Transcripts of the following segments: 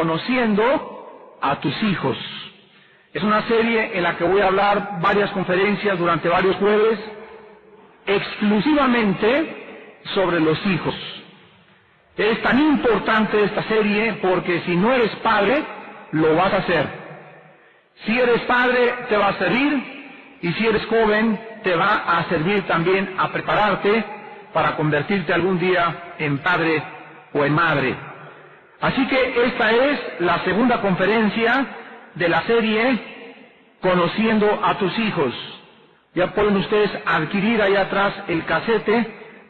conociendo a tus hijos. Es una serie en la que voy a hablar varias conferencias durante varios jueves, exclusivamente sobre los hijos. Es tan importante esta serie porque si no eres padre, lo vas a hacer. Si eres padre, te va a servir, y si eres joven, te va a servir también a prepararte para convertirte algún día en padre o en madre. Así que esta es la segunda conferencia de la serie Conociendo a tus hijos. Ya pueden ustedes adquirir ahí atrás el casete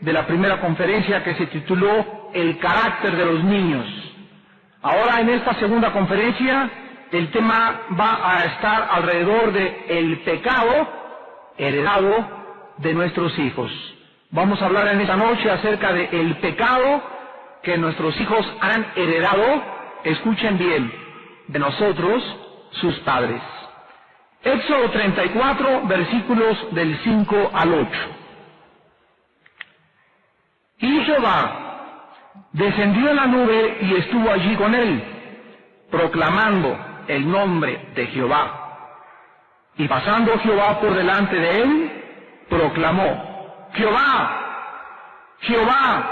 de la primera conferencia que se tituló El carácter de los niños. Ahora en esta segunda conferencia el tema va a estar alrededor de el pecado heredado de nuestros hijos. Vamos a hablar en esta noche acerca de el pecado que nuestros hijos han heredado, escuchen bien, de nosotros, sus padres. Éxodo 34, versículos del 5 al 8. Y Jehová descendió en la nube y estuvo allí con él, proclamando el nombre de Jehová. Y pasando Jehová por delante de él, proclamó: Jehová, Jehová,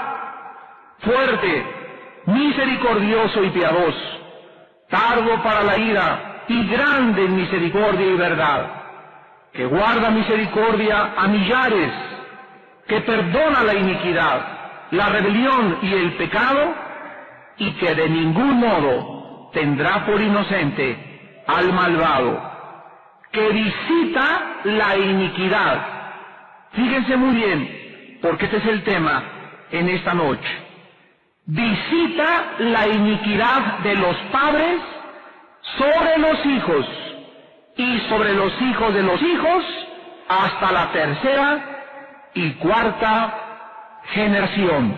fuerte, misericordioso y piadoso, tardo para la ira, y grande en misericordia y verdad, que guarda misericordia a millares, que perdona la iniquidad, la rebelión y el pecado, y que de ningún modo tendrá por inocente al malvado, que visita la iniquidad. Fíjense muy bien, porque este es el tema en esta noche. Visita la iniquidad de los padres sobre los hijos, y sobre los hijos de los hijos, hasta la tercera y cuarta generación.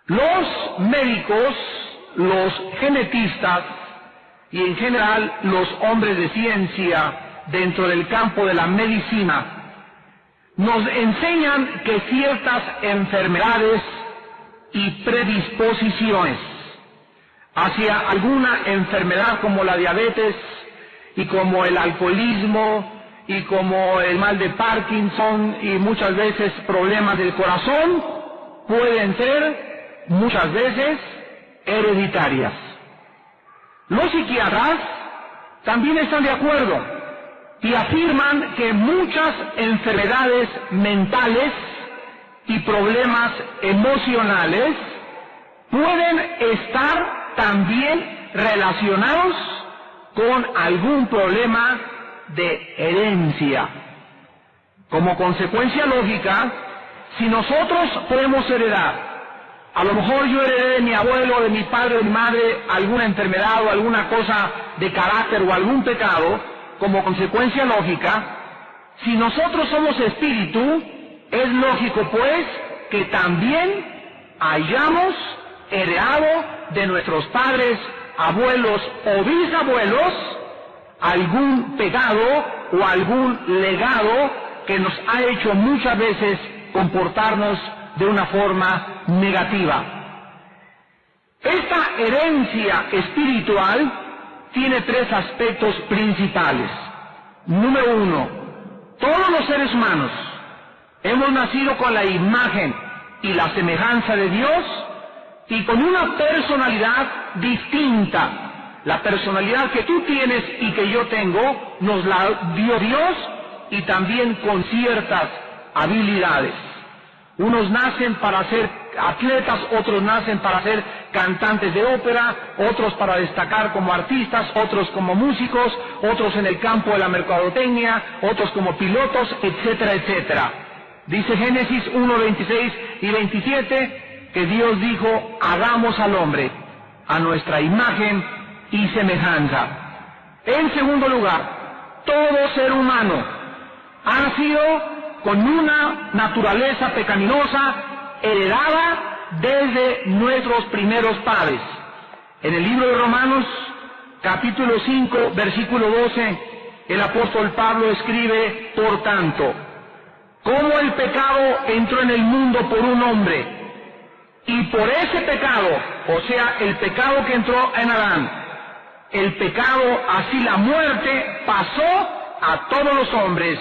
Los médicos, los genetistas, y en general los hombres de ciencia dentro del campo de la medicina, nos enseñan que ciertas enfermedades y predisposiciones hacia alguna enfermedad como la diabetes y como el alcoholismo y como el mal de Parkinson y muchas veces problemas del corazón pueden ser muchas veces hereditarias. Los psiquiatras también están de acuerdo y afirman que muchas enfermedades mentales y problemas emocionales pueden estar también relacionados con algún problema de herencia. Como consecuencia lógica, si nosotros podemos heredar, a lo mejor yo heredé de mi abuelo, de mi padre, de mi madre, alguna enfermedad o alguna cosa de carácter o algún pecado, como consecuencia lógica, si nosotros somos espíritu, es lógico pues que también hayamos heredado de nuestros padres, abuelos o bisabuelos algún pecado o algún legado que nos ha hecho muchas veces comportarnos de una forma negativa. Esta herencia espiritual tiene tres aspectos principales. Número uno, todos los seres humanos hemos nacido con la imagen y la semejanza de Dios y con una personalidad distinta. La personalidad que tú tienes y que yo tengo nos la dio Dios, y también con ciertas habilidades. Unos nacen para ser atletas, otros nacen para ser cantantes de ópera, otros para destacar como artistas, otros como músicos, otros en el campo de la mercadotecnia, otros como pilotos, etcétera, etcétera. Dice Génesis 1, 26 y 27 que Dios dijo: hagamos al hombre a nuestra imagen y semejanza. En segundo lugar, todo ser humano ha nacido con una naturaleza pecaminosa heredada desde nuestros primeros padres. En el libro de Romanos, capítulo 5, versículo 12, el apóstol Pablo escribe: por tanto, como el pecado entró en el mundo por un hombre, y por ese pecado o sea, el pecado que entró en Adán, el pecado, así la muerte, pasó a todos los hombres,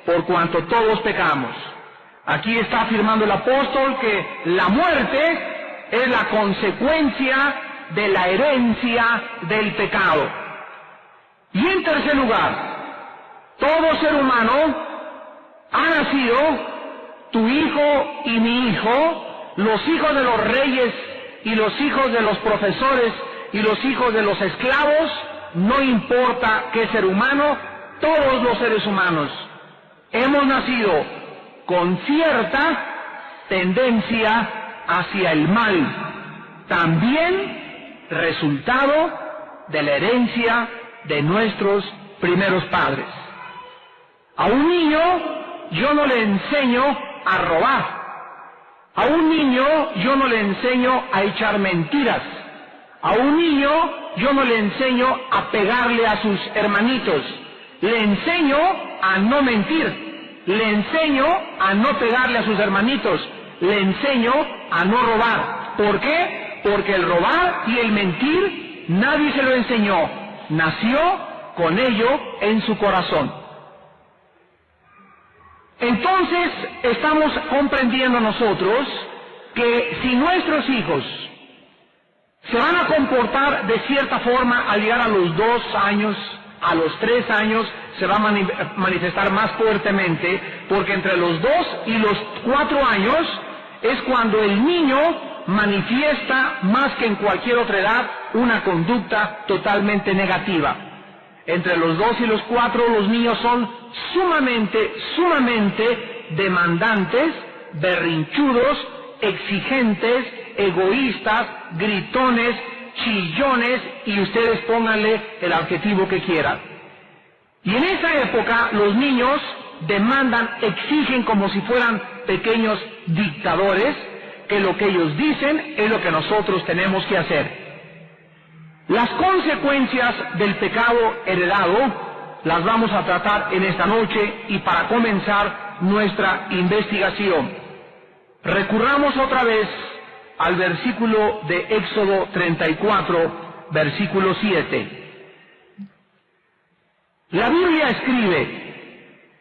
por cuanto todos pecamos. Aquí está afirmando el apóstol que la muerte es la consecuencia de la herencia del pecado. Y en tercer lugar, todo ser humano ha nacido, tu hijo y mi hijo, los hijos de los reyes y los hijos de los profesores y los hijos de los esclavos, no importa qué ser humano, todos los seres humanos hemos nacido con cierta tendencia hacia el mal, también resultado de la herencia de nuestros primeros padres. A un niño yo no le enseño a robar, a un niño yo no le enseño a echar mentiras, a un niño yo no le enseño a pegarle a sus hermanitos, le enseño a no mentir, le enseño a no pegarle a sus hermanitos, le enseño a no robar. ¿Por qué? Porque el robar y el mentir nadie se lo enseñó, nació con ello en su corazón. Entonces estamos comprendiendo nosotros que si nuestros hijos se van a comportar de cierta forma al llegar a los 2 años, a los 3 años, se va a manifestar más fuertemente, porque entre los 2 y los 4 años es cuando el niño manifiesta más que en cualquier otra edad una conducta totalmente negativa. Entre los 2 y los 4 los niños son sumamente demandantes, berrinchudos, exigentes, egoístas, gritones, chillones, y ustedes pónganle el adjetivo que quieran. Y en esa época los niños demandan, exigen como si fueran pequeños dictadores, que lo que ellos dicen es lo que nosotros tenemos que hacer. Las consecuencias del pecado heredado las vamos a tratar en esta noche, y para comenzar nuestra investigación, recurramos otra vez al versículo de Éxodo 34, versículo 7. La Biblia escribe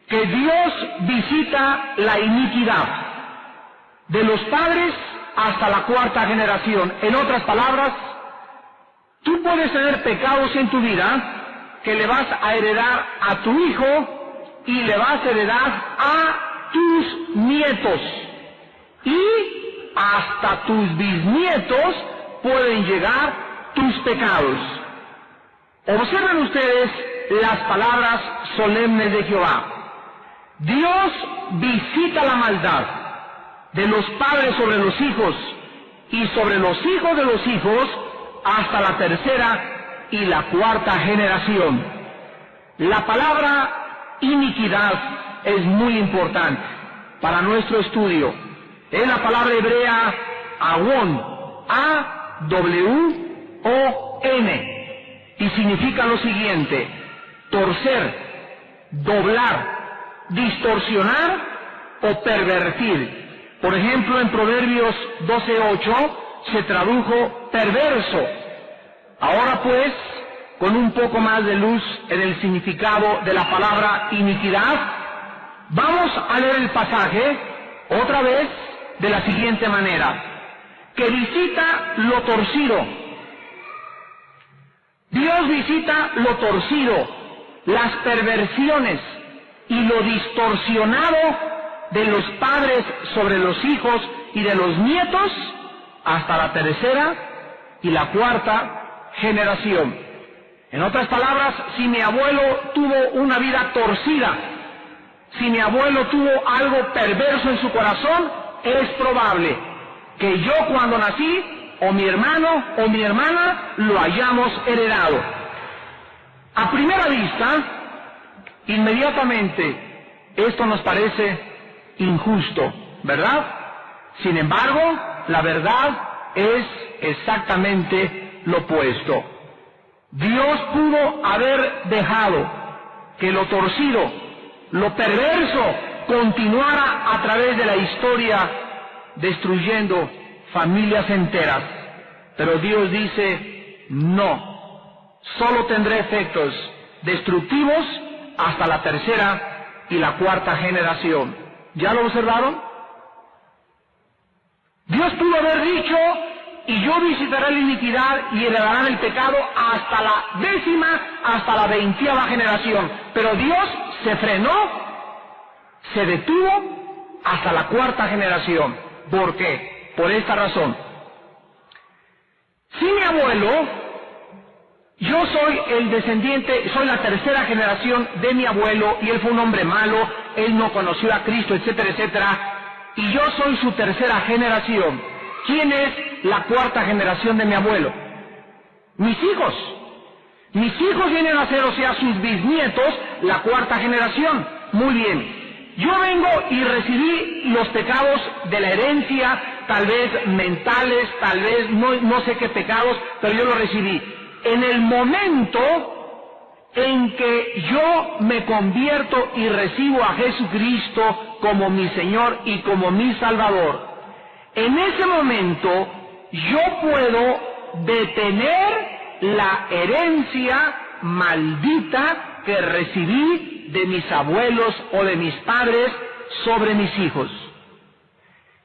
que Dios visita la iniquidad de los padres hasta la 4ª generación. En otras palabras, tú puedes tener pecados en tu vida que le vas a heredar a tu hijo y le vas a heredar a tus nietos. Y hasta tus bisnietos pueden llegar tus pecados. Observen ustedes las palabras solemnes de Jehová. Dios visita la maldad de los padres sobre los hijos y sobre los hijos de los hijos hasta la 3ª y la 4ª generación. La palabra iniquidad es muy importante para nuestro estudio. Es la palabra hebrea awon, A-W-O-N, y significa lo siguiente: torcer, doblar, distorsionar o pervertir. Por ejemplo, en Proverbios 12:8 se tradujo perverso. Ahora pues, con un poco más de luz en el significado de la palabra iniquidad, vamos a leer el pasaje otra vez de la siguiente manera: que visita lo torcido. Dios visita lo torcido, las perversiones y lo distorsionado de los padres sobre los hijos y de los nietos hasta la 3ª y la 4ª generación. En otras palabras, si mi abuelo tuvo una vida torcida, si mi abuelo tuvo algo perverso en su corazón, es probable que yo cuando nací, o mi hermano o mi hermana, lo hayamos heredado. A primera vista, inmediatamente, esto nos parece injusto, ¿verdad? Sin embargo, la verdad es exactamente lo opuesto. Dios pudo haber dejado que lo torcido, lo perverso, continuara a través de la historia, destruyendo familias enteras. Pero Dios dice, no, solo tendré efectos destructivos hasta la tercera y la cuarta generación. ¿Ya lo observaron? Dios pudo haber dicho, y yo visitaré la iniquidad y heredarán el pecado hasta la 10ª, hasta la 20ª generación. Pero Dios se frenó, se detuvo hasta la 4ª generación. ¿Por qué? Por esta razón. Si mi abuelo, yo soy el descendiente, soy la 3ª generación de mi abuelo, y él fue un hombre malo, él no conoció a Cristo, etcétera, etcétera, y yo soy su 3ª generación. ¿Quién es la 4ª generación de mi abuelo? Mis hijos. Mis hijos vienen a ser, o sea, sus bisnietos, la 4ª generación. Muy bien. Yo vengo y recibí los pecados de la herencia, tal vez mentales, tal vez no sé qué pecados, pero yo los recibí. En el momento en que yo me convierto y recibo a Jesucristo como mi Señor y como mi Salvador, en ese momento yo puedo detener la herencia maldita que recibí de mis abuelos o de mis padres sobre mis hijos.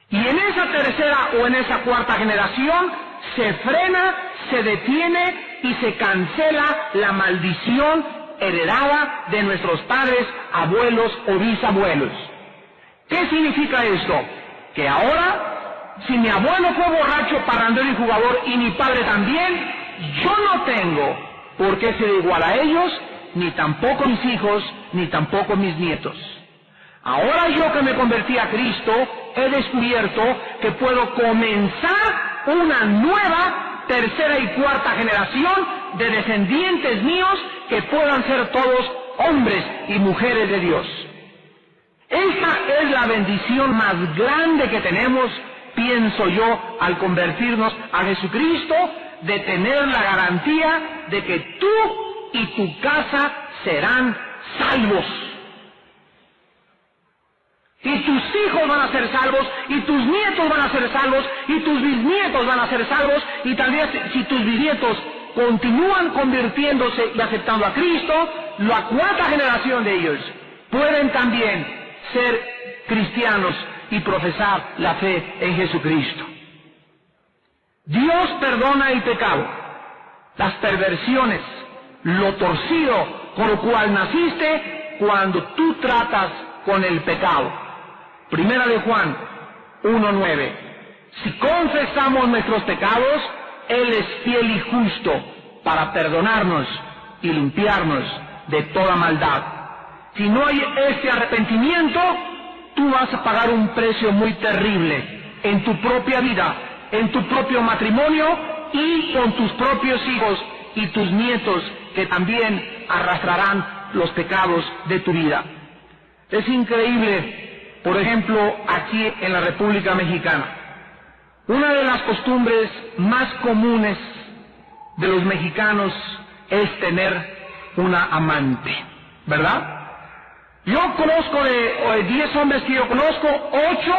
Y en esa 3ª o en esa 4ª generación se frena, se detiene y se cancela la maldición heredada de nuestros padres, abuelos o bisabuelos. ¿Qué significa esto? Que ahora, si mi abuelo fue borracho, parrandero y jugador, y mi padre también, yo no tengo por qué ser igual a ellos, ni tampoco mis hijos, ni tampoco mis nietos. Ahora yo que me convertí a Cristo, he descubierto que puedo comenzar una nueva 3ª y 4ª generación de descendientes míos que puedan ser todos hombres y mujeres de Dios. Esta es la bendición más grande que tenemos, pienso yo, al convertirnos a Jesucristo, de tener la garantía de que tú y tu casa serán salvos. Y tus hijos van a ser salvos, y tus nietos van a ser salvos, y tus bisnietos van a ser salvos, y también si tus bisnietos continúan convirtiéndose y aceptando a Cristo, la 4ª generación de ellos pueden también ser cristianos y profesar la fe en Jesucristo. Dios perdona el pecado, las perversiones, lo torcido con lo cual naciste cuando tú tratas con el pecado. Primera de Juan 1:9. Si confesamos nuestros pecados, Él es fiel y justo para perdonarnos y limpiarnos de toda maldad. Si no hay este arrepentimiento, tú vas a pagar un precio muy terrible en tu propia vida, en tu propio matrimonio y con tus propios hijos y tus nietos, que también arrastrarán los pecados de tu vida. Es increíble. Por ejemplo, aquí en la República Mexicana, una de las costumbres más comunes de los mexicanos es tener una amante, ¿verdad? Yo conozco de 10 hombres que yo conozco, 8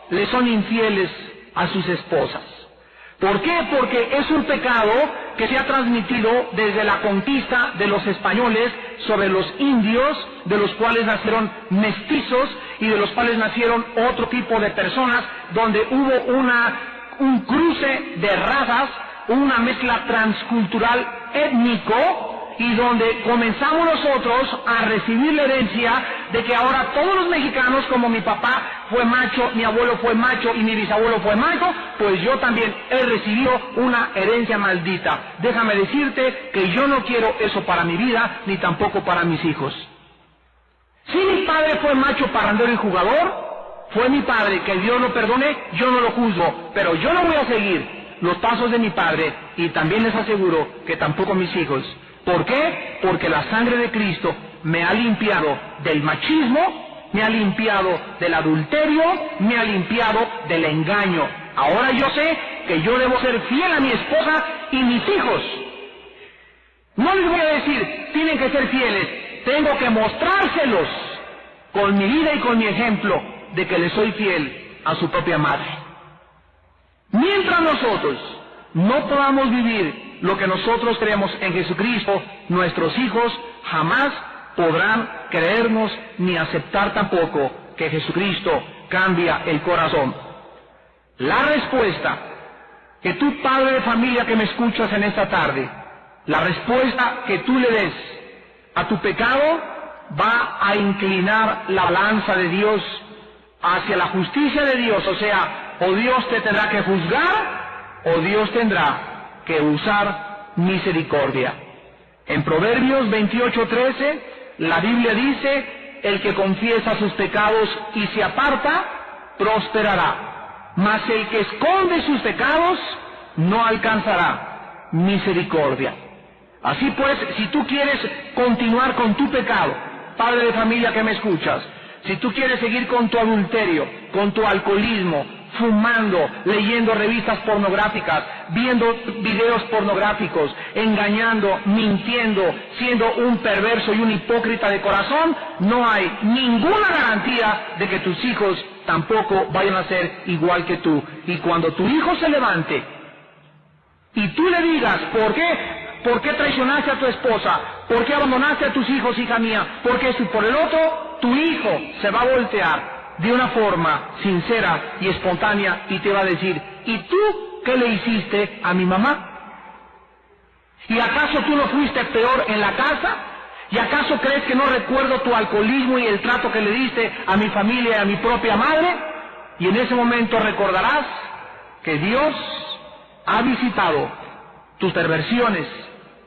le son infieles a sus esposas. ¿Por qué? Porque es un pecado que se ha transmitido desde la conquista de los españoles sobre los indios, de los cuales nacieron mestizos y de los cuales nacieron otro tipo de personas, donde hubo un cruce de razas, una mezcla transcultural étnico, y donde comenzamos nosotros a recibir la herencia de que ahora todos los mexicanos, como mi papá fue macho, mi abuelo fue macho y mi bisabuelo fue macho, pues yo también he recibido una herencia maldita. Déjame decirte que yo no quiero eso para mi vida, ni tampoco para mis hijos. Si mi padre fue macho, parrandero y jugador, fue mi padre, que Dios lo perdone, yo no lo juzgo, pero yo no voy a seguir los pasos de mi padre, y también les aseguro que tampoco mis hijos. ¿Por qué? Porque la sangre de Cristo me ha limpiado del machismo, me ha limpiado del adulterio, me ha limpiado del engaño. Ahora yo sé que yo debo ser fiel a mi esposa y mis hijos. No les voy a decir, tienen que ser fieles, tengo que mostrárselos con mi vida y con mi ejemplo de que le soy fiel a su propia madre. Mientras nosotros no podamos vivir lo que nosotros creemos en Jesucristo, nuestros hijos jamás podrán creernos ni aceptar tampoco que Jesucristo cambia el corazón. La respuesta que tú, padre de familia que me escuchas en esta tarde, la respuesta que tú le des a tu pecado va a inclinar la balanza de Dios hacia la justicia de Dios. O sea, o Dios te tendrá que juzgar o Dios tendrá que usar misericordia. En Proverbios 28:13, la Biblia dice: el que confiesa sus pecados y se aparta, prosperará. Mas el que esconde sus pecados no alcanzará misericordia. Así pues, si tú quieres continuar con tu pecado, padre de familia que me escuchas, si tú quieres seguir con tu adulterio, con tu alcoholismo, fumando, leyendo revistas pornográficas, viendo videos pornográficos, engañando, mintiendo, siendo un perverso y un hipócrita de corazón, no hay ninguna garantía de que tus hijos tampoco vayan a ser igual que tú. Y cuando tu hijo se levante y tú le digas: ¿por qué traicionaste a tu esposa? ¿Por qué abandonaste a tus hijos, hija mía? ¿Por qué esto y por el otro? Tu hijo se va a voltear de una forma sincera y espontánea y te va a decir: ¿y tú qué le hiciste a mi mamá? ¿Y acaso tú no fuiste peor en la casa? ¿Y acaso crees que no recuerdo tu alcoholismo y el trato que le diste a mi familia y a mi propia madre? Y en ese momento recordarás que Dios ha visitado tus perversiones,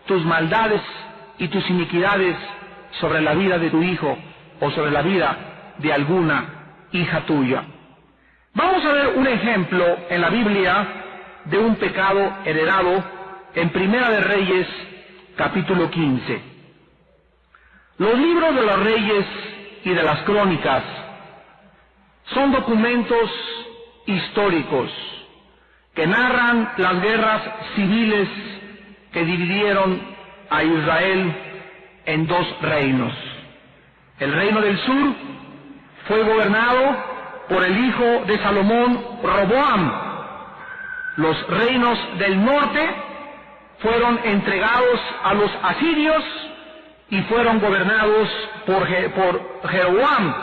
tus maldades y tus iniquidades sobre la vida de tu hijo o sobre la vida de alguna hija tuya. Vamos a ver un ejemplo en la Biblia de un pecado heredado en Primera de Reyes, capítulo 15. Los libros de los Reyes y de las Crónicas son documentos históricos que narran las guerras civiles que dividieron a Israel en dos reinos. El reino del sur fue gobernado por el hijo de Salomón, Roboam. Los reinos del norte fueron entregados a los asirios y fueron gobernados por Jeroboam,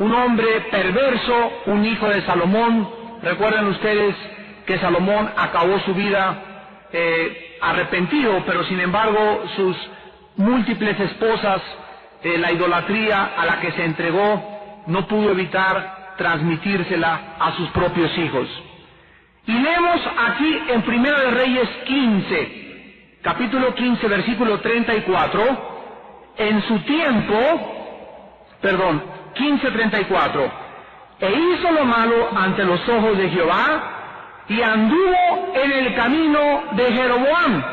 un hombre perverso, un hijo de Salomón. Recuerden ustedes que Salomón acabó su vida arrepentido, pero sin embargo sus múltiples esposas, la idolatría a la que se entregó, no pudo evitar transmitírsela a sus propios hijos. Y leemos aquí en Primera de Reyes 15, capítulo 15, versículo 34, en su tiempo, 15:34, e hizo lo malo ante los ojos de Jehová, y anduvo en el camino de Jeroboam,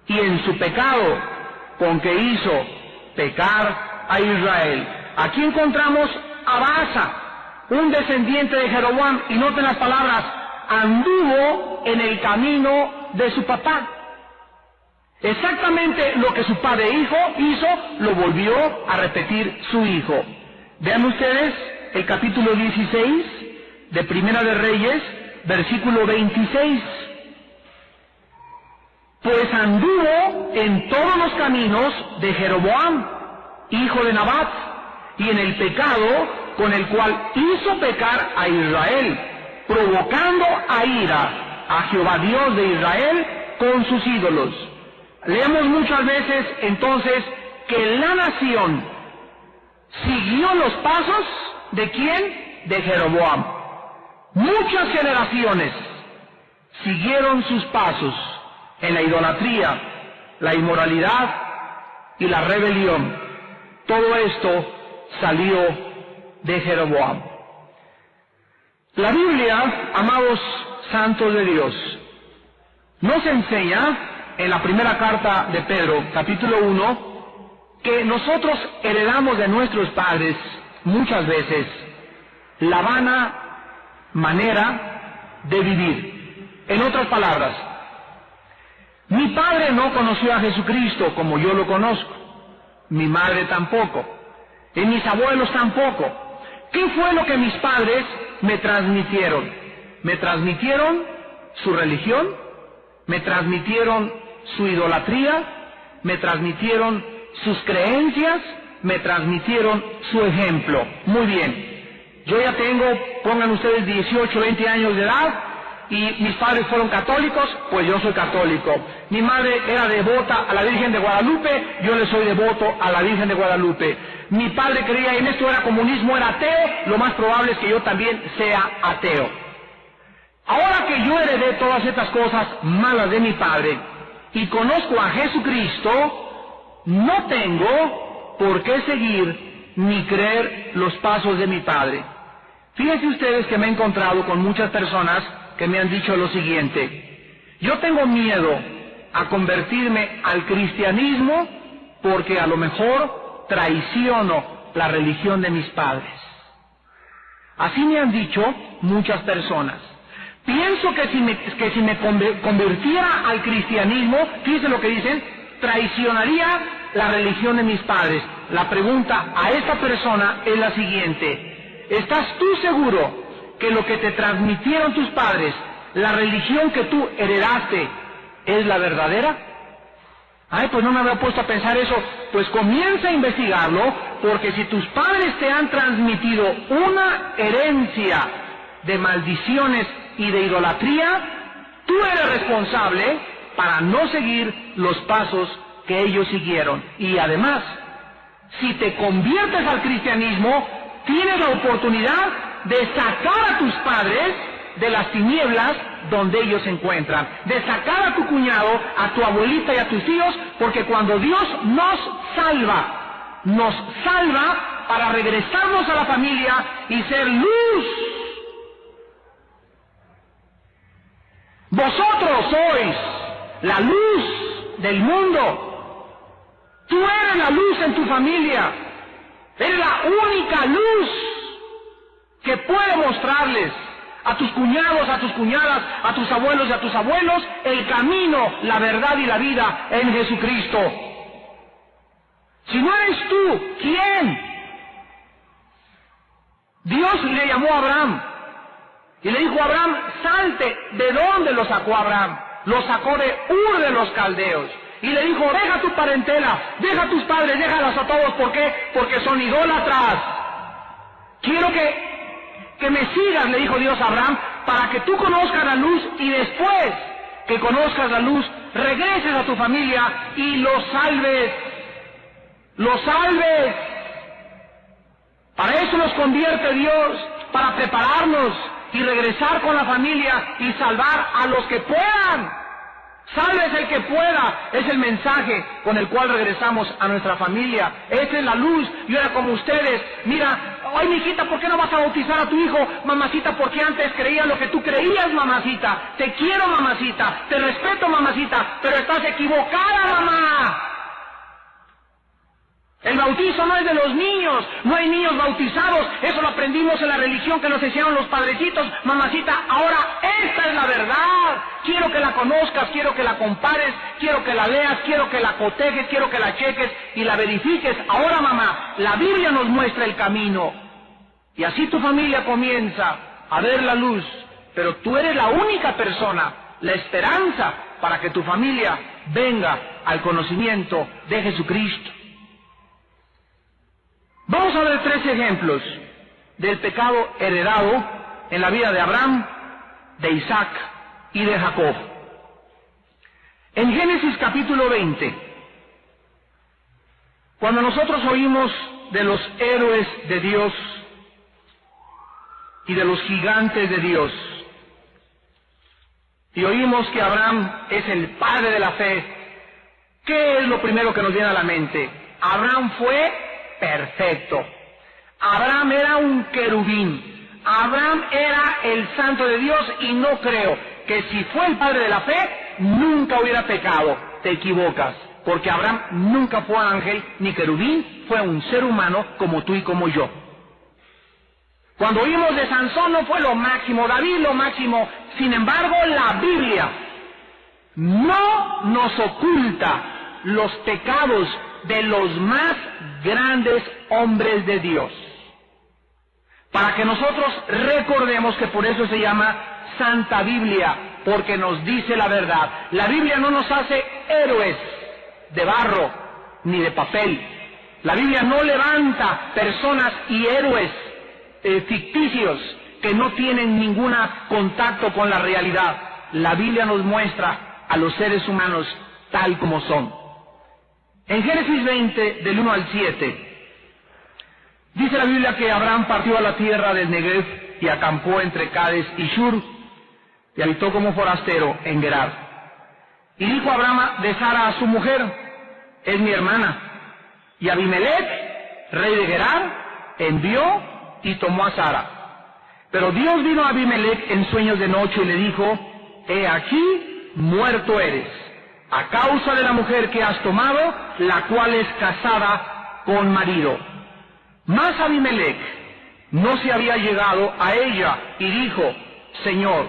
y en su pecado, con que hizo pecar a Israel. Aquí encontramos a Baasa, un descendiente de Jeroboam, y noten las palabras: anduvo en el camino de su papá. Exactamente lo que su padre hizo, lo volvió a repetir su hijo. Vean ustedes el capítulo 16 de Primera de Reyes, versículo 26. Pues anduvo en todos los caminos de Jeroboam, hijo de Nabat, y en el pecado con el cual hizo pecar a Israel, provocando a ira a Jehová Dios de Israel con sus ídolos. Leemos muchas veces entonces que la nación siguió los pasos ¿de quién? De Jeroboam. Muchas generaciones siguieron sus pasos en la idolatría, la inmoralidad y la rebelión. Todo esto salió de Jeroboam. La Biblia, amados santos de Dios, nos enseña en la primera carta de Pedro, capítulo 1, que nosotros heredamos de nuestros padres muchas veces la vana manera de vivir. En otras palabras, mi padre no conoció a Jesucristo como yo lo conozco, mi madre tampoco, y mis abuelos tampoco. ¿Qué fue lo que mis padres me transmitieron? Me transmitieron su religión, Me transmitieron su idolatría, me transmitieron sus creencias, me transmitieron su ejemplo. Muy bien, yo ya tengo, pongan ustedes 18, 20 años de edad, y mis padres fueron católicos, pues yo soy católico. Mi madre era devota a la Virgen de Guadalupe, yo le soy devoto a la Virgen de Guadalupe. Mi padre creía en esto, era comunismo, era ateo, lo más probable es que yo también sea ateo. Ahora que yo heredé todas estas cosas malas de mi padre y conozco a Jesucristo, no tengo por qué seguir ni creer los pasos de mi padre. Fíjense ustedes que me he encontrado con muchas personas que me han dicho lo siguiente: yo tengo miedo a convertirme al cristianismo porque a lo mejor traiciono la religión de mis padres. Así me han dicho muchas personas. Pienso que si me convirtiera al cristianismo, fíjense lo que dicen, traicionaría la religión de mis padres. La pregunta a esta persona es la siguiente: ¿estás tú seguro que lo que te transmitieron tus padres, la religión que tú heredaste, es la verdadera? Ay, pues no me había puesto a pensar eso. Pues comienza a investigarlo, porque si tus padres te han transmitido una herencia de maldiciones y de idolatría, tú eres responsable para no seguir los pasos que ellos siguieron. Y además, si te conviertes al cristianismo, tienes la oportunidad de sacar a tus padres de las tinieblas donde ellos se encuentran, de sacar a tu cuñado, a tu abuelita y a tus tíos, porque cuando Dios nos salva para regresarnos a la familia y ser luz. Vosotros sois la luz del mundo. Tú eres la luz en tu familia. Eres la única luz que puede mostrarles a tus cuñados, a tus cuñadas, a tus abuelos y a tus abuelos el camino, la verdad y la vida en Jesucristo. Si no eres tú, ¿quién? Dios le llamó a Abraham y le dijo a Abraham: salte. ¿De dónde lo sacó Abraham? Lo sacó de Ur de los Caldeos. Y le dijo: deja tu parentela, deja a tus padres, déjalos a todos. ¿Por qué? Porque son idólatras. Quiero que me sigas, le dijo Dios a Abraham, para que tú conozcas la luz y después que conozcas la luz, regreses a tu familia y los salves. ¡Los salves! Para eso nos convierte Dios, para prepararnos y regresar con la familia y salvar a los que puedan. Salves el que pueda, es el mensaje con el cual regresamos a nuestra familia. Esa es la luz. Y ahora, como ustedes, mira, ay, mijita, ¿por qué no vas a bautizar a tu hijo? Mamacita, porque antes creía lo que tú creías, mamacita. Te quiero, mamacita, te respeto, mamacita, pero estás equivocada, mamá. El bautizo no es de los niños, no hay niños bautizados, eso lo aprendimos en la religión que nos enseñaron los padrecitos. Mamacita, ahora esta es la verdad. Quiero que la conozcas, quiero que la compares, quiero que la leas, quiero que la cotejes, quiero que la cheques y la verifiques. Ahora, mamá, la Biblia nos muestra el camino. Y así tu familia comienza a ver la luz, pero tú eres la única persona, la esperanza para que tu familia venga al conocimiento de Jesucristo. Vamos a ver 3 ejemplos del pecado heredado en la vida de Abraham, de Isaac y de Jacob. En Génesis capítulo 20, cuando nosotros oímos de los héroes de Dios y de los gigantes de Dios, y oímos que Abraham es el padre de la fe, ¿qué es lo primero que nos viene a la mente? Abraham fue perfecto. Abraham era un querubín. Abraham era el santo de Dios y no creo que si fue el padre de la fe, nunca hubiera pecado. Te equivocas, porque Abraham nunca fue ángel ni querubín, fue un ser humano como tú y como yo. Cuando oímos de Sansón no fue lo máximo, David lo máximo. Sin embargo, la Biblia no nos oculta los pecados de los más grandes hombres de Dios, para que nosotros recordemos que por eso se llama Santa Biblia, porque nos dice la verdad. La Biblia no nos hace héroes de barro ni de papel. La Biblia no levanta personas y héroes ficticios que no tienen ningún contacto con la realidad. La Biblia nos muestra a los seres humanos tal como son. En Génesis 20, del 1 al 7, dice la Biblia que Abraham partió a la tierra del Negev y acampó entre Cades y Shur, y habitó como forastero en Gerar. Y dijo Abraham de Sara a su mujer: es mi hermana. Y Abimelech, rey de Gerar, envió y tomó a Sara. Pero Dios vino a Abimelech en sueños de noche y le dijo: he aquí, muerto eres, a causa de la mujer que has tomado, la cual es casada con marido. Mas Abimelech no se había llegado a ella y dijo: Señor,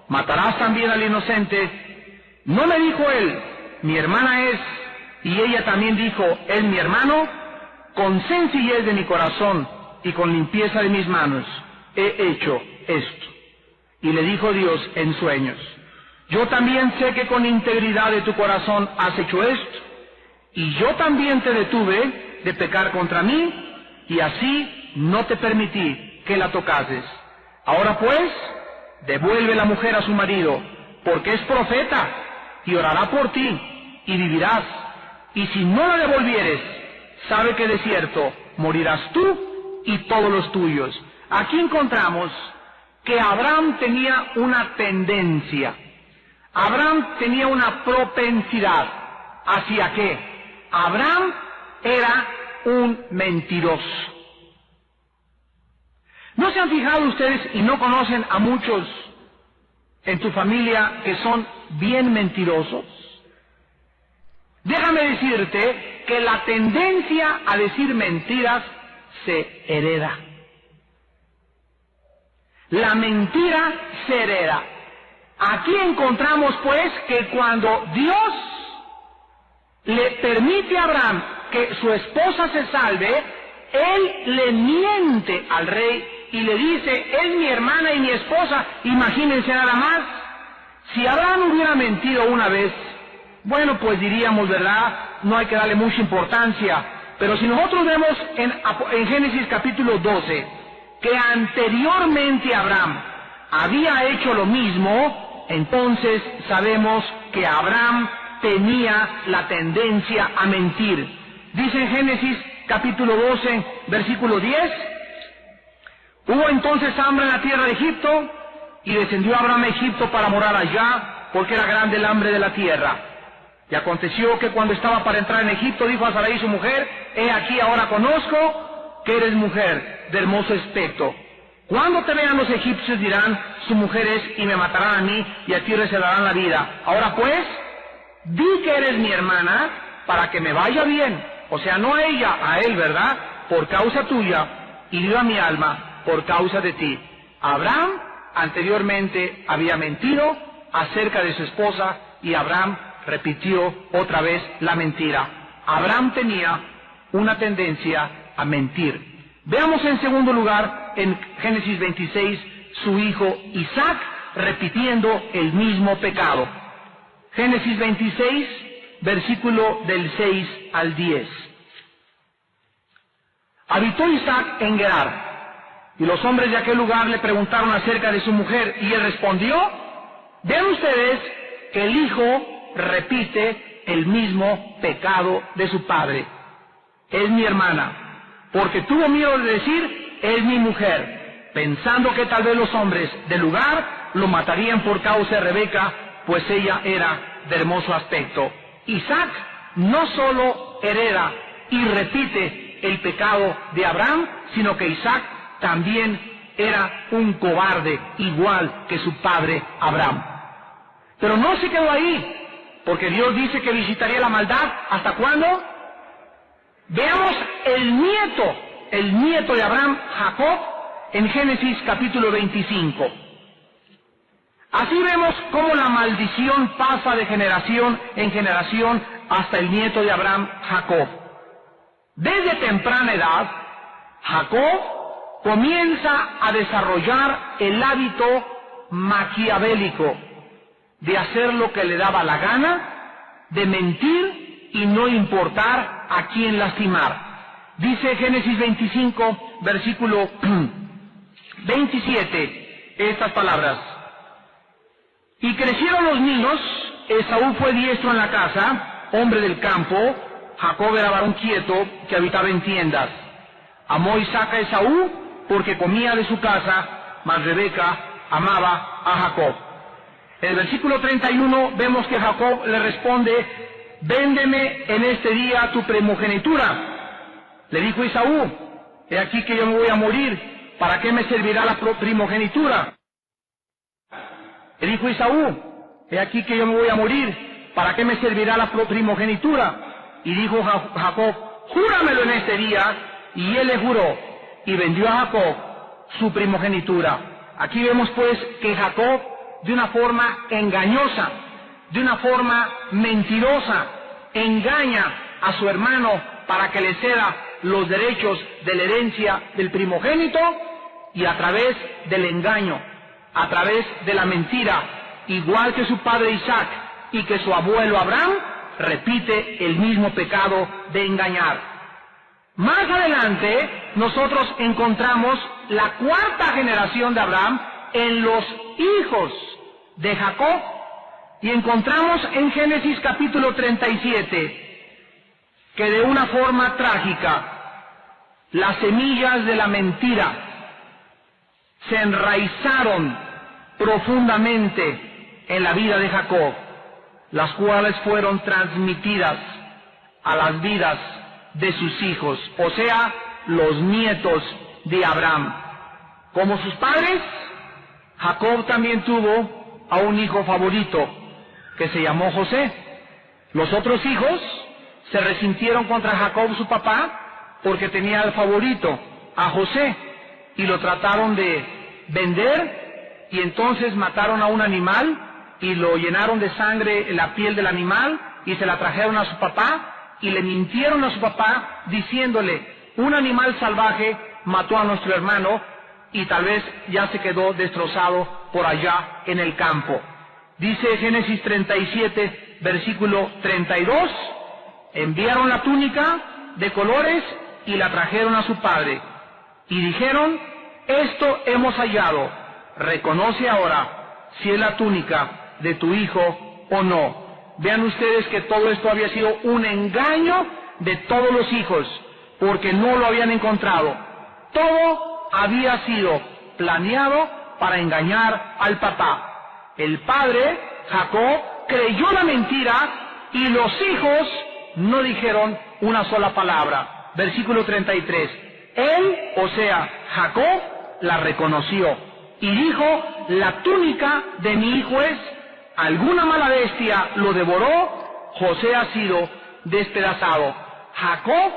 ¿matarás también al inocente? No le dijo él: mi hermana es, y ella también dijo: es mi hermano. Con sencillez de mi corazón y con limpieza de mis manos he hecho esto. Y le dijo Dios en sueños: yo también sé que con integridad de tu corazón has hecho esto, y yo también te detuve de pecar contra mí, y así no te permití que la tocases. Ahora pues, devuelve la mujer a su marido, porque es profeta, y orará por ti, y vivirás. Y si no la devolvieres, sabe que de cierto morirás tú y todos los tuyos. Aquí encontramos que Abraham tenía una tendencia. Abraham tenía una propensidad. ¿Hacia qué? Abraham era un mentiroso. ¿No se han fijado ustedes y no conocen a muchos en tu familia que son bien mentirosos? Déjame decirte que la tendencia a decir mentiras se hereda. La mentira se hereda. Aquí encontramos pues que cuando Dios le permite a Abraham que su esposa se salve, él le miente al rey y le dice: es mi hermana y mi esposa. Imagínense nada más. Si Abraham hubiera mentido una vez, bueno, pues diríamos, ¿verdad?, no hay que darle mucha importancia. Pero si nosotros vemos en Génesis capítulo 12, que anteriormente Abraham había hecho lo mismo, entonces sabemos que Abraham tenía la tendencia a mentir. Dice en Génesis capítulo 12, versículo 10, hubo entonces hambre en la tierra de Egipto, y descendió Abraham a Egipto para morar allá, porque era grande el hambre de la tierra. Y aconteció que cuando estaba para entrar en Egipto, dijo a Sarai su mujer: he aquí ahora conozco que eres mujer de hermoso aspecto. Cuando te vean los egipcios dirán: su mujer es, y me matarán a mí, y a ti reservarán la vida. Ahora pues, di que eres mi hermana, para que me vaya bien. O sea, no a ella, a él, ¿verdad? Por causa tuya, y viva mi alma por causa de ti. Abraham anteriormente había mentido acerca de su esposa, y Abraham repitió otra vez la mentira. Abraham tenía una tendencia a mentir. Veamos en segundo lugar, en Génesis 26, su hijo Isaac repitiendo el mismo pecado. Génesis 26, versículo del 6 al 10. Habitó Isaac en Gerar, y los hombres de aquel lugar le preguntaron acerca de su mujer, y él respondió: vean ustedes que el hijo repite el mismo pecado de su padre. Es mi hermana, porque tuvo miedo de decir: es mi mujer, pensando que tal vez los hombres del lugar lo matarían por causa de Rebeca, pues ella era de hermoso aspecto. Isaac no solo hereda y repite el pecado de Abraham, sino que Isaac también era un cobarde, igual que su padre Abraham. Pero no se quedó ahí, porque Dios dice que visitaría la maldad. ¿Hasta cuándo? Veamos el nieto de Abraham, Jacob, en Génesis capítulo 25. Así vemos cómo la maldición pasa de generación en generación hasta el nieto de Abraham, Jacob. Desde temprana edad, Jacob comienza a desarrollar el hábito maquiavélico. de hacer lo que le daba la gana, de mentir y no importar a quién lastimar. Dice Génesis 25, versículo 27, estas palabras. Y crecieron los niños, Esaú fue diestro en la casa, hombre del campo, Jacob era varón quieto que habitaba en tiendas. Amó Isaac a Esaú porque comía de su casa, mas Rebeca amaba a Jacob. En el versículo 31 vemos que Jacob le responde, véndeme en este día tu primogenitura. Le dijo Esaú, he aquí que yo me voy a morir, ¿para qué me servirá la primogenitura? Le dijo Esaú, he aquí que yo me voy a morir, ¿para qué me servirá la primogenitura? Y dijo Jacob, júramelo en este día, y él le juró, y vendió a Jacob su primogenitura. Aquí vemos pues que Jacob, de una forma engañosa, de una forma mentirosa, engaña a su hermano para que le ceda los derechos de la herencia del primogénito, y a través del engaño, a través de la mentira, igual que su padre Isaac y que su abuelo Abraham, repite el mismo pecado de engañar. Más adelante, nosotros encontramos la cuarta generación de Abraham en los hijos de Jacob, y encontramos en Génesis capítulo 37 que de una forma trágica las semillas de la mentira se enraizaron profundamente en la vida de Jacob, las cuales fueron transmitidas a las vidas de sus hijos, o sea, los nietos de Abraham. Como sus padres, Jacob también tuvo a un hijo favorito que se llamó José. Los otros hijos se resintieron contra Jacob, su papá, porque tenía al favorito, a José, y lo trataron de vender, y entonces mataron a un animal y lo llenaron de sangre la piel del animal y se la trajeron a su papá y le mintieron a su papá diciéndole, un animal salvaje mató a nuestro hermano y tal vez ya se quedó destrozado por allá en el campo. Dice Génesis 37, versículo 32, enviaron la túnica de colores y la trajeron a su padre y dijeron, esto hemos hallado, reconoce ahora si es la túnica de tu hijo o no. Vean ustedes que todo esto había sido un engaño de todos los hijos, porque no lo habían encontrado. Todo había sido planeado para engañar al papá. El padre, Jacob, creyó la mentira y los hijos no dijeron una sola palabra. Versículo 33. Él, o sea, Jacob, la reconoció y dijo, la túnica de mi hijo es, alguna mala bestia lo devoró, José ha sido despedazado. Jacob,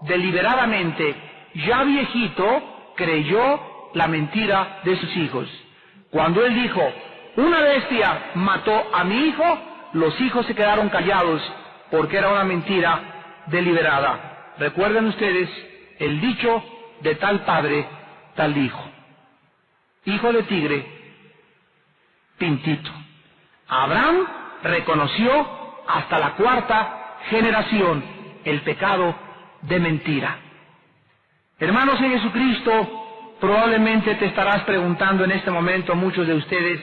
deliberadamente, ya viejito, creyó la mentira de sus hijos. Cuando él dijo, una bestia mató a mi hijo, los hijos se quedaron callados porque era una mentira deliberada. Recuerden ustedes el dicho de tal padre, tal hijo. Hijo de tigre, pintito. Abraham reconoció hasta la cuarta generación el pecado de mentira. Hermanos en Jesucristo, probablemente te estarás preguntando en este momento, muchos de ustedes,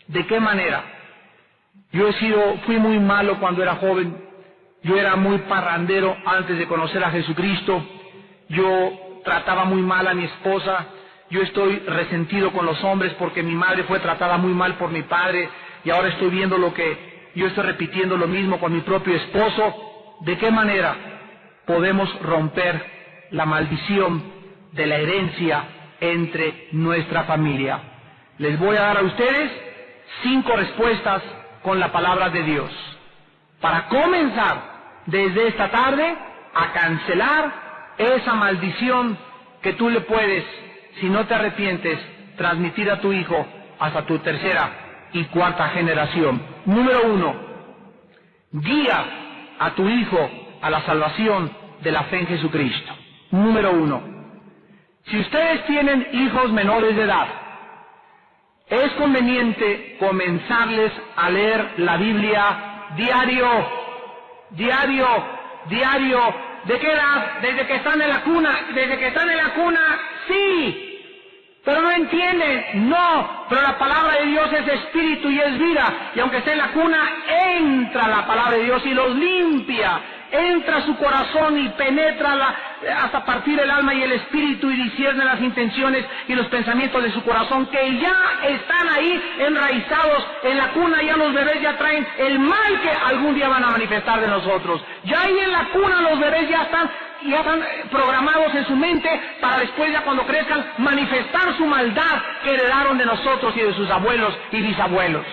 ¿de qué manera? Fui muy malo cuando era joven, yo era muy parrandero antes de conocer a Jesucristo, yo trataba muy mal a mi esposa, yo estoy resentido con los hombres porque mi madre fue tratada muy mal por mi padre, y ahora estoy viendo yo estoy repitiendo lo mismo con mi propio esposo. ¿De qué manera podemos romper la maldición de la herencia entre nuestra familia? Les voy a dar a ustedes 5 respuestas con la palabra de Dios, para comenzar desde esta tarde a cancelar esa maldición que tú le puedes, si no te arrepientes, transmitir a tu hijo hasta tu tercera y cuarta generación. Número 1, guía a tu hijo a la salvación de la fe en Jesucristo. Número 1, si ustedes tienen hijos menores de edad, es conveniente comenzarles a leer la Biblia diario. ¿De qué edad? Desde que están en la cuna. Desde que están en la cuna, sí. Pero no entienden, no. Pero la palabra de Dios es espíritu y es vida. Y aunque esté en la cuna, entra la palabra de Dios y los limpia. Entra a su corazón y penetra hasta partir el alma y el espíritu y discierne las intenciones y los pensamientos de su corazón, que ya están ahí enraizados en la cuna. Ya los bebés ya traen el mal que algún día van a manifestar de nosotros. Ya ahí en la cuna los bebés ya están programados en su mente para después, ya cuando crezcan, manifestar su maldad que heredaron de nosotros y de sus abuelos y bisabuelos.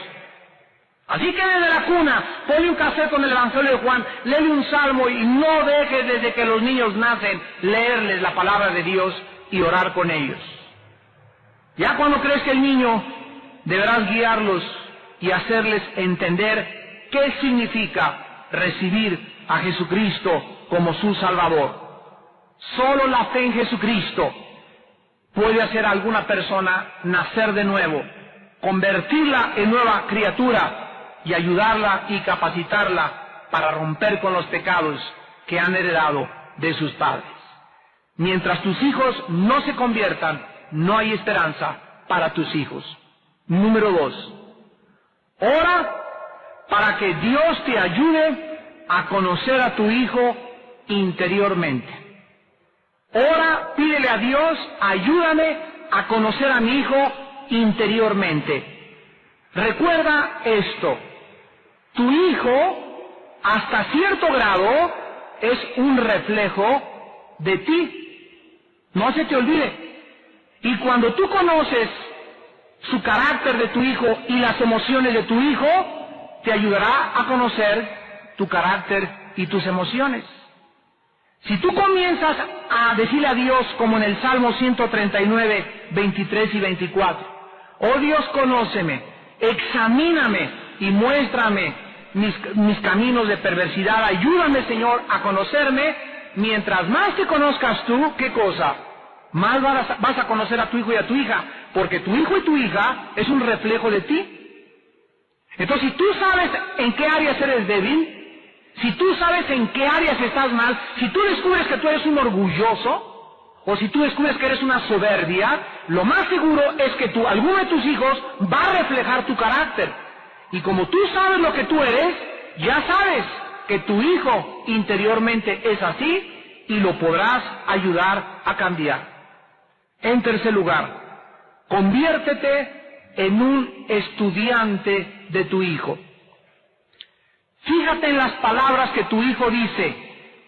Así que desde la cuna, ponle un cassette con el Evangelio de Juan, léele un salmo y no dejes desde que los niños nacen leerles la palabra de Dios y orar con ellos. Ya cuando crezca el niño, deberás guiarlos y hacerles entender qué significa recibir a Jesucristo como su Salvador. Solo la fe en Jesucristo puede hacer a alguna persona nacer de nuevo, convertirla en nueva criatura y ayudarla y capacitarla para romper con los pecados que han heredado de sus padres. Mientras tus hijos no se conviertan, no hay esperanza para tus hijos. Número 2. Ora para que Dios te ayude a conocer a tu hijo interiormente. Ora, pídele a Dios, ayúdame a conocer a mi hijo interiormente. Recuerda esto, tu hijo, hasta cierto grado, es un reflejo de ti. No se te olvide. Y cuando tú conoces su carácter de tu hijo y las emociones de tu hijo, te ayudará a conocer tu carácter y tus emociones. Si tú comienzas a decirle a Dios, como en el Salmo 139, 23 y 24, oh Dios, conóceme, examíname y muéstrame mis caminos de perversidad, ayúdame, Señor, a conocerme. Mientras más te conozcas tú, ¿qué cosa? Más vas a conocer a tu hijo y a tu hija, porque tu hijo y tu hija es un reflejo de ti. Entonces, si tú sabes en qué áreas eres débil, si tú sabes en qué áreas estás mal, si tú descubres que tú eres un orgulloso, o si tú descubres que eres una soberbia, lo más seguro es que alguno de tus hijos va a reflejar tu carácter. Y como tú sabes lo que tú eres, ya sabes que tu hijo interiormente es así y lo podrás ayudar a cambiar. En tercer lugar, conviértete en un estudiante de tu hijo. Fíjate en las palabras que tu hijo dice.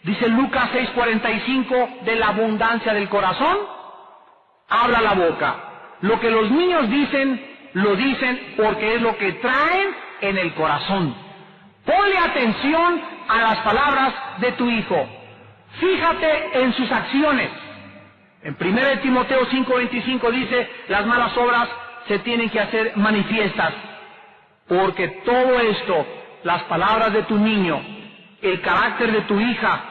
Dice Lucas 6:45, de la abundancia del corazón habla la boca. Lo que los niños dicen, lo dicen porque es lo que traen en el corazón. Ponle atención a las palabras de tu hijo. Fíjate en sus acciones. En 1 Timoteo 5:25 dice, las malas obras se tienen que hacer manifiestas, porque todo esto, las palabras de tu niño, el carácter de tu hija,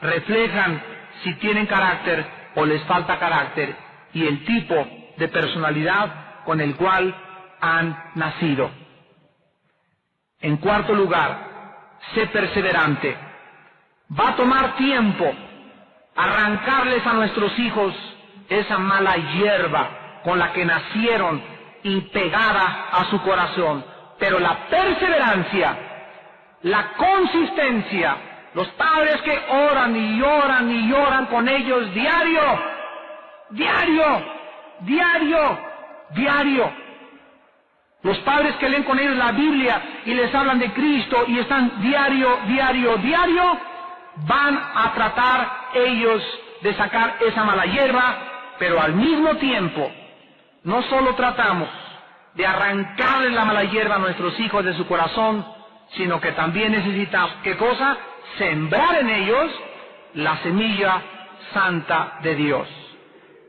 reflejan si tienen carácter o les falta carácter y el tipo de personalidad con el cual han nacido. En cuarto lugar, sé perseverante. Va a tomar tiempo arrancarles a nuestros hijos esa mala hierba con la que nacieron y pegada a su corazón. Pero la perseverancia, la consistencia, los padres que oran y lloran y lloran con ellos diario, los padres que leen con ellos la Biblia y les hablan de Cristo y están diario, van a tratar ellos de sacar esa mala hierba, pero al mismo tiempo, no solo tratamos de arrancarle la mala hierba a nuestros hijos de su corazón, sino que también necesitamos, ¿qué cosa? Sembrar en ellos la semilla santa de Dios.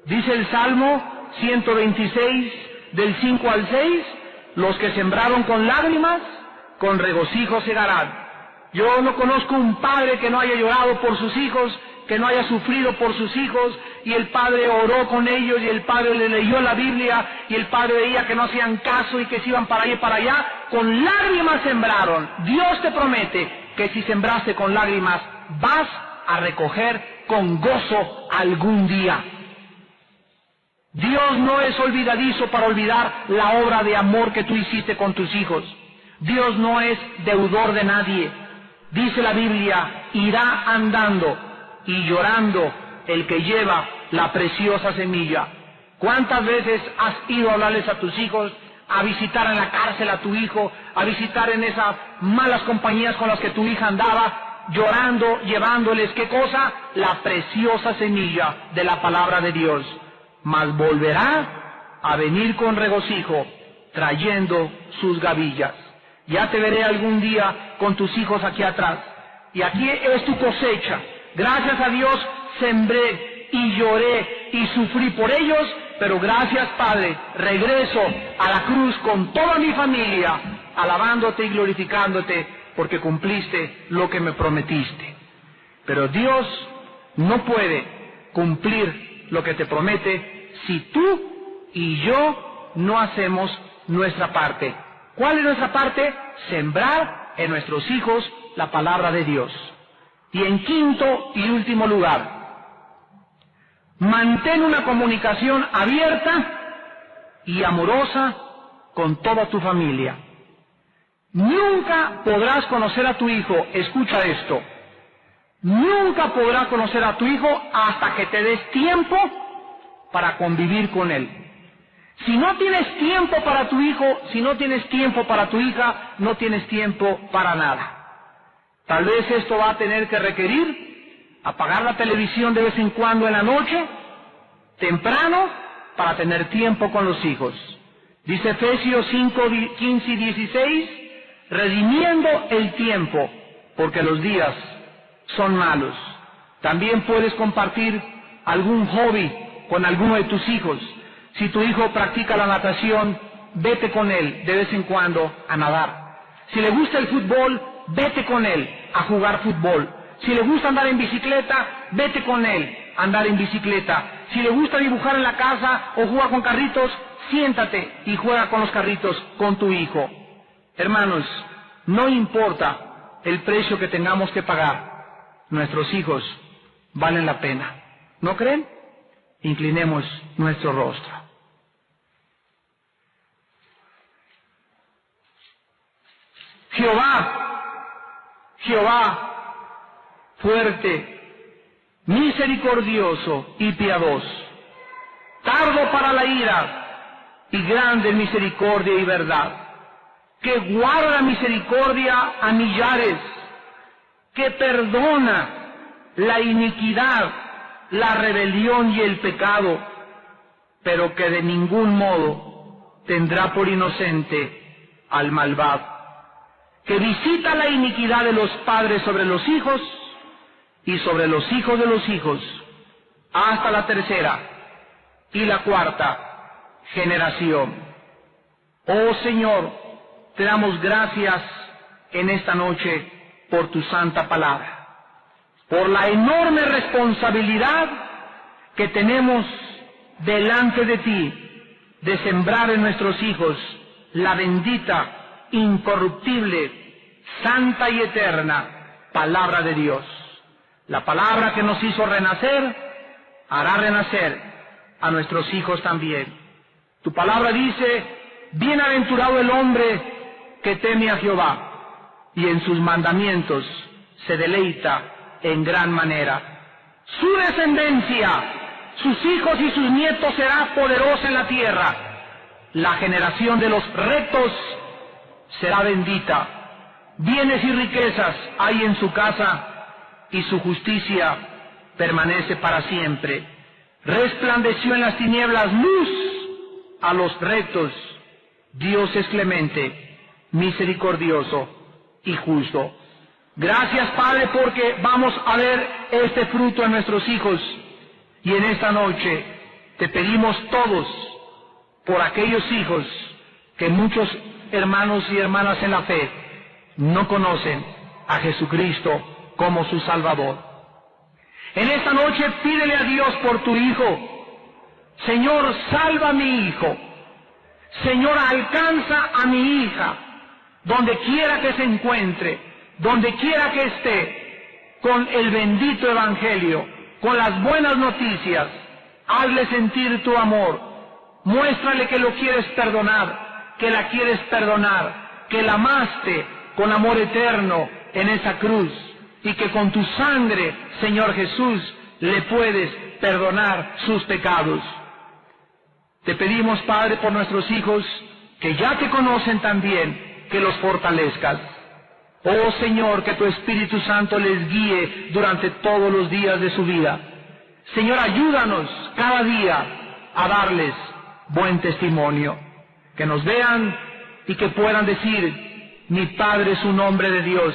Dice el Salmo 126, del 5 al 6, los que sembraron con lágrimas, con regocijo segarán. Yo no conozco un padre que no haya llorado por sus hijos, que no haya sufrido por sus hijos, y el padre oró con ellos, y el padre le leyó la Biblia, y el padre veía que no hacían caso y que se iban para allá y para allá, con lágrimas sembraron. Dios te promete que si sembraste con lágrimas, vas a recoger con gozo algún día. Dios no es olvidadizo para olvidar la obra de amor que tú hiciste con tus hijos. Dios no es deudor de nadie. Dice la Biblia, irá andando y llorando el que lleva la preciosa semilla. ¿Cuántas veces has ido a hablarles a tus hijos, a visitar en la cárcel a tu hijo, a visitar en esas malas compañías con las que tu hija andaba, llorando, llevándoles, ¿qué cosa? La preciosa semilla de la palabra de Dios. Mas volverá a venir con regocijo, trayendo sus gavillas. Ya te veré algún día con tus hijos aquí atrás. Y aquí es tu cosecha. Gracias a Dios sembré y lloré y sufrí por ellos, pero gracias, Padre, regreso a la cruz con toda mi familia, alabándote y glorificándote, porque cumpliste lo que me prometiste. Pero Dios no puede cumplir lo que te promete si tú y yo no hacemos nuestra parte. ¿Cuál es nuestra parte? Sembrar en nuestros hijos la palabra de Dios. Y en quinto y último lugar, mantén una comunicación abierta y amorosa con toda tu familia. Nunca podrás conocer a tu hijo, escucha esto, nunca podrás conocer a tu hijo hasta que te des tiempo para convivir con él. Si no tienes tiempo para tu hijo, si no tienes tiempo para tu hija, no tienes tiempo para nada. Tal vez esto va a tener que requerir apagar la televisión de vez en cuando en la noche, temprano, para tener tiempo con los hijos. Dice Efesios 5, 15 y 16, redimiendo el tiempo, porque los días son malos. También puedes compartir algún hobby con alguno de tus hijos. Si tu hijo practica la natación, vete con él de vez en cuando a nadar. Si le gusta el fútbol, vete con él a jugar fútbol. Si le gusta andar en bicicleta, vete con él a andar en bicicleta. Si le gusta dibujar en la casa o jugar con carritos, siéntate y juega con los carritos con tu hijo. Hermanos, no importa el precio que tengamos que pagar, nuestros hijos valen la pena. ¿No creen? Inclinemos nuestro rostro. Jehová, fuerte, misericordioso y piadoso, tardo para la ira y grande en misericordia y verdad, que guarda misericordia a millares, que perdona la iniquidad, la rebelión y el pecado, pero que de ningún modo tendrá por inocente al malvado, que visita la iniquidad de los padres sobre los hijos y sobre los hijos de los hijos, hasta la tercera y la cuarta generación. Oh Señor, te damos gracias en esta noche por tu santa palabra, por la enorme responsabilidad que tenemos delante de ti de sembrar en nuestros hijos la bendita, incorruptible, santa y eterna palabra de Dios. La palabra que nos hizo renacer, hará renacer a nuestros hijos también. Tu palabra dice, bienaventurado el hombre que teme a Jehová y en sus mandamientos se deleita en gran manera. Su descendencia, sus hijos y sus nietos será poderosa en la tierra. La generación de los rectos será bendita. Bienes y riquezas hay en su casa y su justicia permanece para siempre. Resplandeció en las tinieblas luz a los rectos. Dios es clemente, misericordioso y justo. Gracias, Padre, porque vamos a ver este fruto en nuestros hijos. Y en esta noche te pedimos todos por aquellos hijos que muchos hermanos y hermanas en la fe no conocen a Jesucristo como su Salvador. En esta noche pídele a Dios por tu hijo. Señor, salva a mi hijo. Señor, alcanza a mi hija, donde quiera que se encuentre, donde quiera que esté, con el bendito evangelio, con las buenas noticias. Hazle sentir tu amor. Muéstrale que lo quieres perdonar, que la quieres perdonar, que la amaste con amor eterno en esa cruz, y que con tu sangre, Señor Jesús, le puedes perdonar sus pecados. Te pedimos, Padre, por nuestros hijos, que ya te conocen también, que los fortalezcas. Oh Señor, que tu Espíritu Santo les guíe durante todos los días de su vida. Señor, ayúdanos cada día a darles buen testimonio. Que nos vean y que puedan decir: mi padre es un hombre de Dios,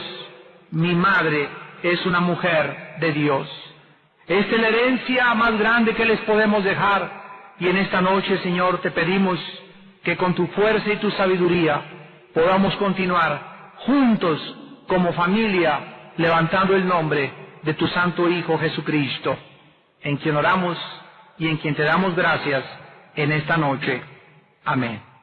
mi madre es una mujer de Dios. Esta es la herencia más grande que les podemos dejar. Y en esta noche, Señor, te pedimos que con tu fuerza y tu sabiduría podamos continuar juntos como familia, levantando el nombre de tu Santo Hijo Jesucristo, en quien oramos y en quien te damos gracias en esta noche. Amén.